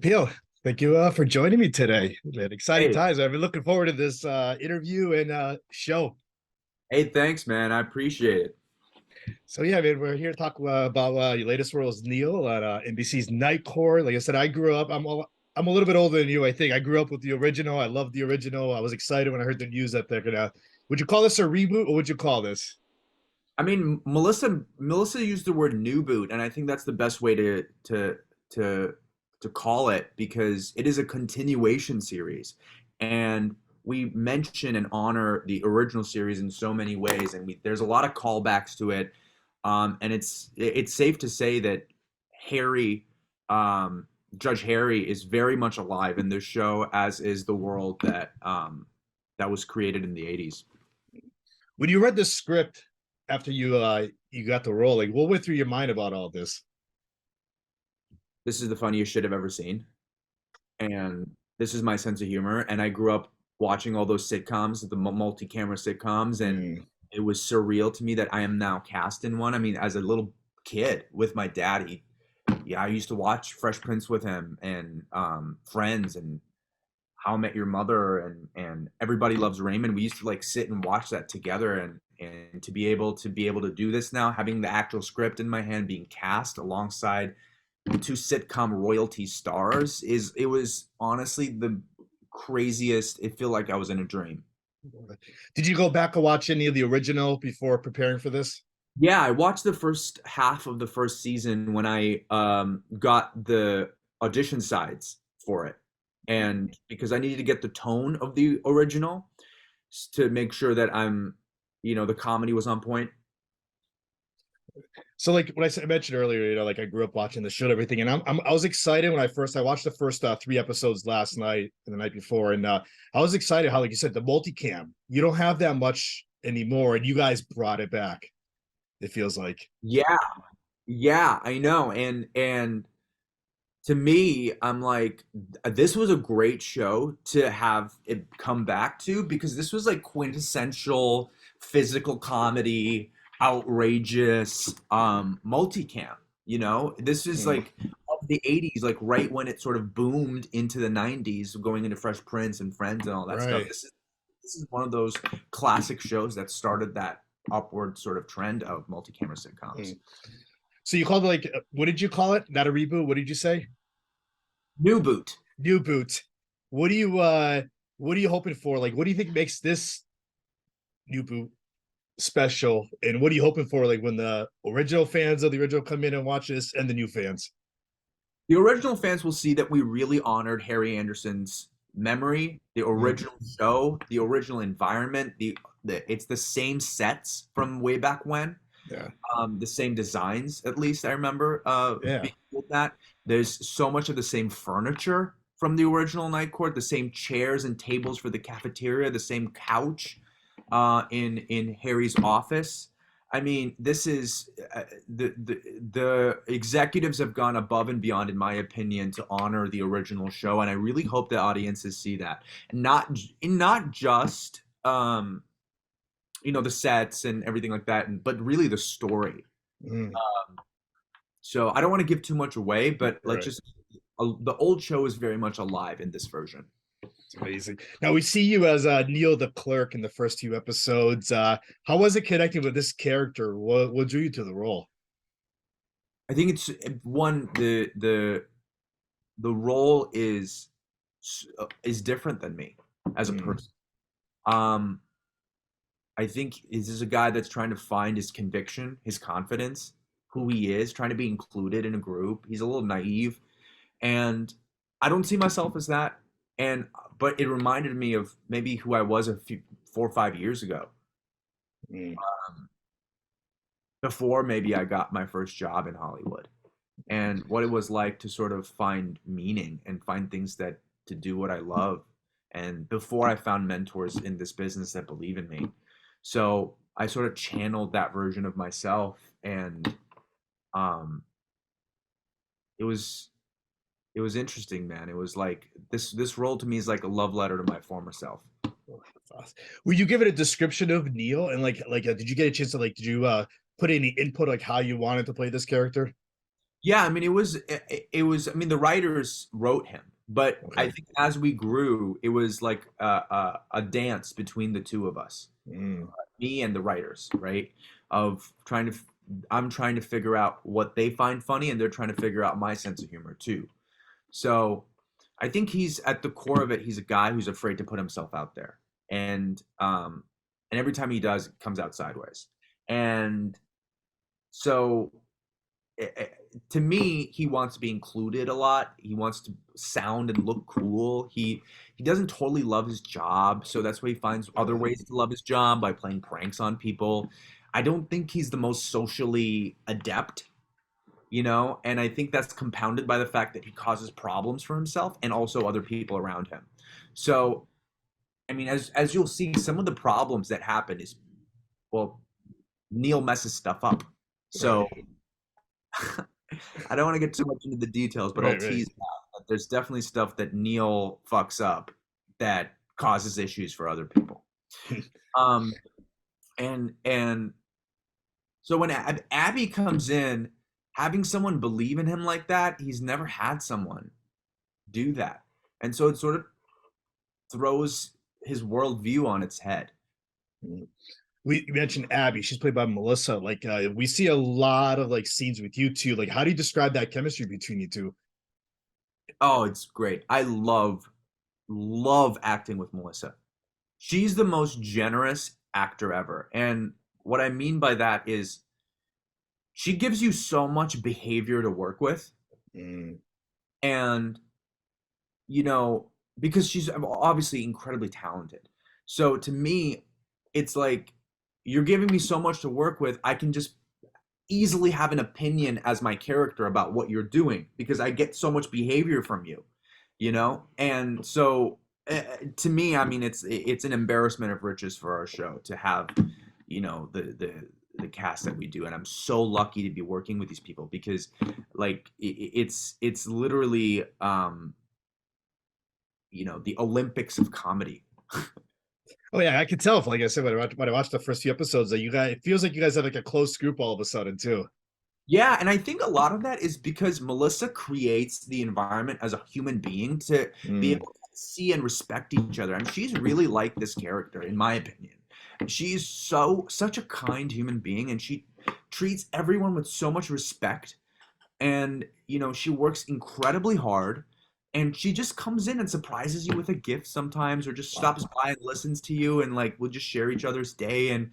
Kapil, thank you for joining me today. Man, exciting Hey, times. I've been looking forward to this interview and show. hey, thanks, man. I appreciate it. So yeah, man, we're here to talk about your latest role as Neil on NBC's Night Court. Like I said, I grew up. I'm a little bit older than you. I think I grew up with the original. I love the original. I was excited when I heard the news that they're gonna. Would you call this a reboot, or would you call this? I mean, Melissa used the word new boot, and I think that's the best way to to call it because it is a continuation series, and we mention and honor the original series in so many ways, and there's a lot of callbacks to it, and it's safe to say that Harry, Judge Harry, is very much alive in this show, as is the world that was created in the '80s. When you read the script after you got the role, like what went through your mind about all this? This is the funniest shit I've ever seen. And this is my sense of humor. And I grew up watching all those sitcoms, the multi-camera sitcoms, and Mm, it was surreal to me that I am now cast in one. I mean, as a little kid with my daddy, yeah, I used to watch Fresh Prince with him and Friends and How I Met Your Mother and Everybody Loves Raymond. We used to like sit and watch that together, and to be able to do this now, having the actual script in my hand, being cast alongside two sitcom royalty stars, is it was honestly the craziest. It felt like I was in a dream. Did you go back and watch any of the original before preparing for this? Yeah, I watched the first half of the first season when I got the audition sides for it, and because I needed to get the tone of the original to make sure that the comedy was on point. So like what I mentioned earlier, like I grew up watching the show and everything, and I was excited when I watched the first three episodes last night and the night before, and I was excited how, like you said, the multicam, you don't have that much anymore, and you guys brought it back. It feels like. Yeah, yeah, I know, and to me, I'm like, this was a great show to have it come back to because this was like quintessential physical comedy, outrageous, multicam. This is Mm, like of the '80s, like right when it sort of boomed into the '90s, going into Fresh Prince and Friends and all that stuff. right. This is one of those classic shows that started that upward sort of trend of multi-camera sitcoms. Mm. So you called it like what did you call it? Not a reboot. What did you say? New boot. New boot. What do you what are you hoping for? Like what do you think makes this new boot special? And what are you hoping for like when the original fans of the original come in and watch this and the new fans? The original fans will see that we really honored Harry Anderson's memory, the Mm, original show, the original environment, it's the same sets from way back when, yeah. the same designs, at least I remember Yeah. being told that. There's so much of the same furniture from the original Night Court, the same chairs and tables for the cafeteria, the same couch in Harry's office. I mean, this is the executives have gone above and beyond, in my opinion, to honor the original show, and I really hope the audiences see that, not just the sets and everything like that, but really the story. Mm, So I don't want to give too much away, but like right. just the old show is very much alive in this version. It's amazing. Now we see you as Neil the clerk in the first few episodes. How was it connecting with this character? What drew you to the role? I think it's one the role is different than me as a Mm, person. Um, I think this is a guy that's trying to find his conviction, his confidence, who he is, trying to be included in a group. He's a little naive, and I don't see myself as that. And but it reminded me of maybe who I was 4 or 5 years ago, mm, um, before maybe I got my first job in Hollywood, and what it was like to sort of find meaning and find things that to do what I love. And before I found mentors in this business that believe in me. So I sort of channeled that version of myself, and um it was it was interesting, man. It was like this role to me is like a love letter to my former self. that's awesome. Will you give it a description of Neil and did you get a chance to like did you put any input like how you wanted to play this character? Yeah, I mean, it was. I mean, the writers wrote him, but I Okay. think as we grew, it was like a dance between the two of us, Mm. me and the writers, right? Of I'm trying to figure out what they find funny, and they're trying to figure out my sense of humor too. So I think he's at the core of it. He's a guy who's afraid to put himself out there, and every time he does, it comes out sideways. And so eh, eh, to me, he wants to be included a lot. He wants to sound and look cool. He doesn't totally love his job, so that's why he finds other Uh, ways to love his job by playing pranks on people. I don't think he's the most socially adept, and I think that's compounded by the fact that he causes problems for himself and also other people around him. So, I mean, as you'll see, some of the problems that happen is, well, Neil messes stuff up. right. So I don't want to get too much into the details, but I'll Right. Right. tease out that there's definitely stuff that Neil fucks up that causes issues for other people. Um, and so when Abby comes in, having someone believe in him like that, he's never had someone do that, and so it sort of throws his worldview on its head. Mm. We mentioned Abby. She's played by Melissa. Like, we see a lot of like scenes with you two. Like, how do you describe that chemistry between you two? Oh, it's great. I love acting with Melissa. She's the most generous actor ever. And what I mean by that is she gives you so much behavior to work with. Mm. And, you know, because she's obviously incredibly talented. So to me, it's like you're giving me so much to work with. I can just easily have an opinion as my character about what you're doing because I get so much behavior from you. And so to me, I mean, it's an embarrassment of riches for our show to have, the cast that we do, and I'm so lucky to be working with these people because, like, it's literally, the Olympics of comedy. Oh yeah, I could tell. Like I said, when I watched the first few episodes, that you guys, it feels like you guys have like a close group all of a sudden too. Yeah, and I think a lot of that is because Melissa creates the environment as a human being to be Mm. able to see and respect each other. And she's really like this character, in my opinion. She's such a kind human being, and she treats everyone with so much respect. And, she works incredibly hard. And she just comes in and surprises you with a gift sometimes, or just Wow. stops by and listens to you, and like we'll just share each other's day. And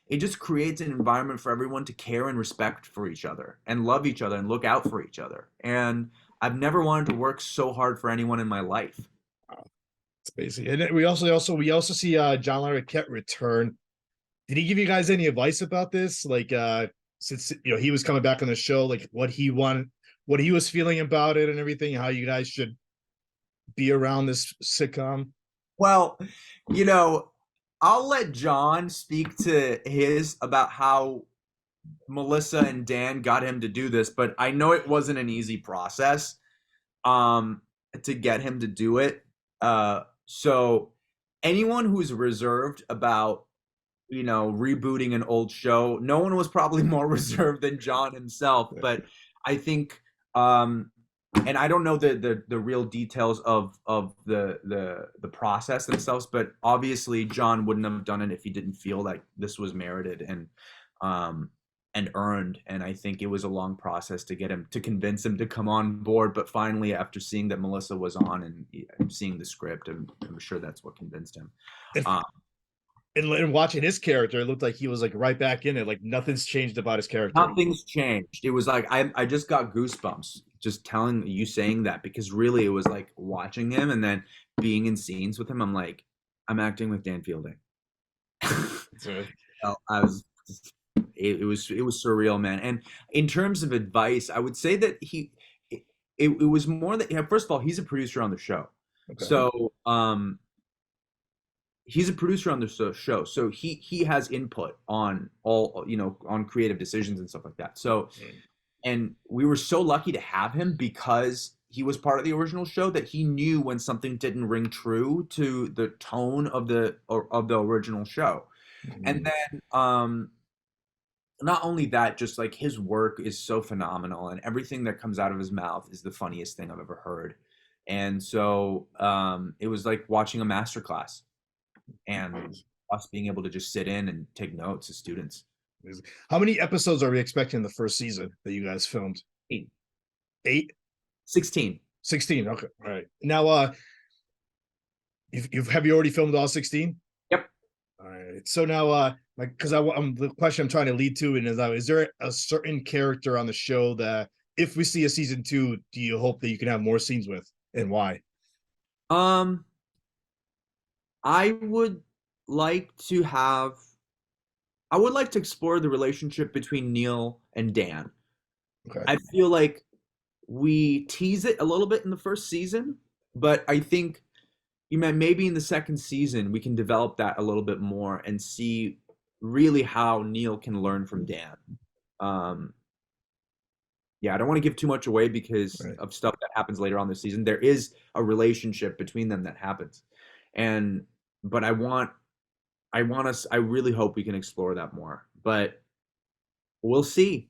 it just creates an environment for everyone to care and respect for each other and love each other and look out for each other. And I've never wanted to work so hard for anyone in my life. It's basic. And then we also see John Larroquette return. Did he give you guys any advice about this? Like, since he was coming back on the show, like what he was feeling about it and everything, how you guys should be around this sitcom. Well, you know, I'll let John speak to his about how Melissa and Dan got him to do this, but I know it wasn't an easy process um to get him to do it. So anyone who's reserved about rebooting an old show, no one was probably more reserved than John himself, but I think and I don't know the real details of the process themselves, but obviously John wouldn't have done it if he didn't feel like this was merited um and earned. And I think it was a long process to get him to convince him to come on board. But finally, after seeing that Melissa was on and seeing the script, I'm sure that's what convinced him. And, Um, and watching his character, it looked like he was like right back in it. Like nothing's changed about his character. Nothing's changed. It was like I just got goosebumps just telling you saying that because really it was like watching him and then being in scenes with him. I'm like, I'm acting with Dan Fielding. So, I was it was surreal, man. And in terms of advice, I would say that it was more that, first of all, he's a producer on the show. okay. So he's a producer on the show, so he has input on all, on creative decisions and stuff like that. So, Mm. and we were so lucky to have him because he was part of the original show that he knew when something didn't ring true to the tone of the original show. And Mm. then not only that, just like his work is so phenomenal, and everything that comes out of his mouth is the funniest thing I've ever heard. And so it was like watching a masterclass, and us being able to just sit in and take notes as students. How many episodes are we expecting in the first season that you guys filmed? 8? 16. 16. Okay. All right. Now, have you already filmed all 16? Yep. All right. So now, like, because I'm the question I'm trying to lead to, and is there a certain character on the show that if we see a season 2, do you hope that you can have more scenes with, and why? Um, I would like to have, I would like to explore the relationship between Neil and Dan. Okay. I feel like we tease it a little bit in the first season, but I think maybe in the second season we can develop that a little bit more and see really how Neil can learn from Dan. Um, yeah, I don't want to give too much away because Right. of stuff that happens later on this season. There is a relationship between them that happens, and but I really hope we can explore that more. But we'll see.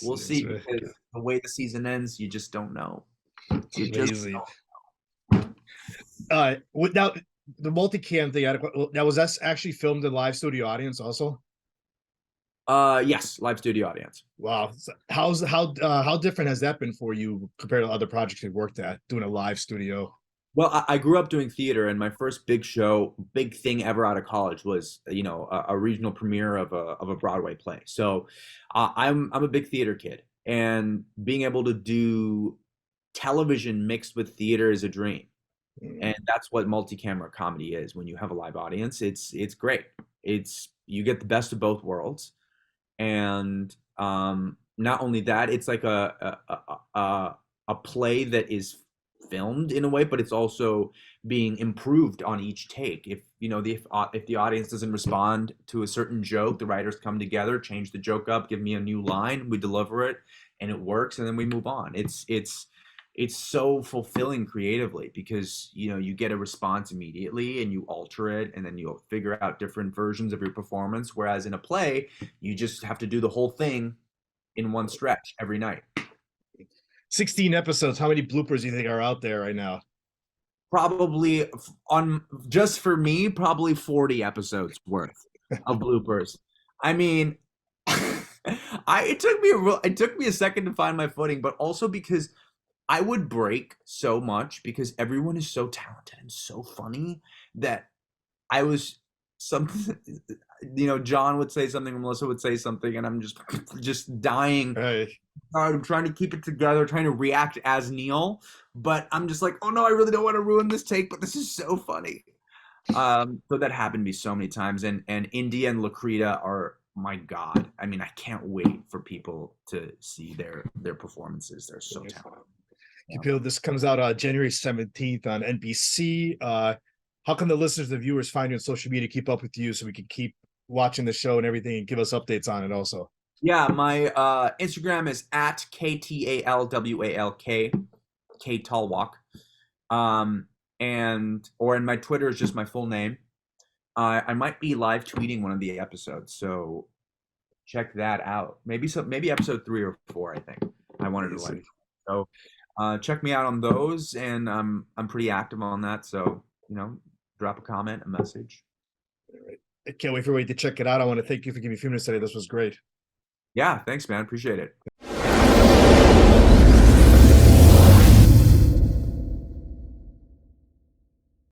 We'll see because the way the season ends, you just don't know. You just Amazing. Now the multicam thing. Now was that actually filmed in live studio audience also? Yes, live studio audience. Wow. So how different has that been for you compared to other projects you've worked at doing a live studio? Well, I grew up doing theater, and my first big show, big thing ever out of college was, a regional premiere of a Broadway play. So, I'm a big theater kid, and being able to do television mixed with theater is a dream. And that's what multi-camera comedy is. When you have a live audience, it's great. It's you get the best of both worlds, and not only that, it's like a play that is filmed in a way, but it's also being improved on each take. If the audience doesn't respond to a certain joke, the writers come together, change the joke up, give me a new line, we deliver it, and it works, and then we move on. It's so fulfilling creatively because you get a response immediately and you alter it, and then you'll figure out different versions of your performance, whereas in a play you just have to do the whole thing in one stretch every night. 16 episodes. How many bloopers do you think are out there right now? Probably on just for me, probably 40 episodes worth of bloopers. I mean, it took me a second to find my footing, but also because I would break so much because everyone is so talented and so funny that I was something. John would say something, Melissa would say something, and I'm just dying. Right. I'm trying to keep it together, trying to react as Neil, but I'm just like, oh no, I really don't want to ruin this take, but this is so funny. So that happened to me so many times, and India and Lakrita are, my God. I mean, I can't wait for people to see their performances. They're so talented. Kapil, this comes out January 17th on NBC. How can the listeners, the viewers, find you on social media, keep up with you so we can keep watching the show and everything and give us updates on it also? Yeah, my Instagram is at KTALWALK, K Talwalk. And my Twitter is just my full name. I might be live tweeting one of the episodes, so check that out. Maybe episode 3 or 4, I think. I wanted to like. So check me out on those, and I'm pretty active on that. So drop a comment, a message. All right. I can't wait for you to check it out. I want to thank you for giving me a few minutes today. This was great. Yeah, thanks, man. Appreciate it.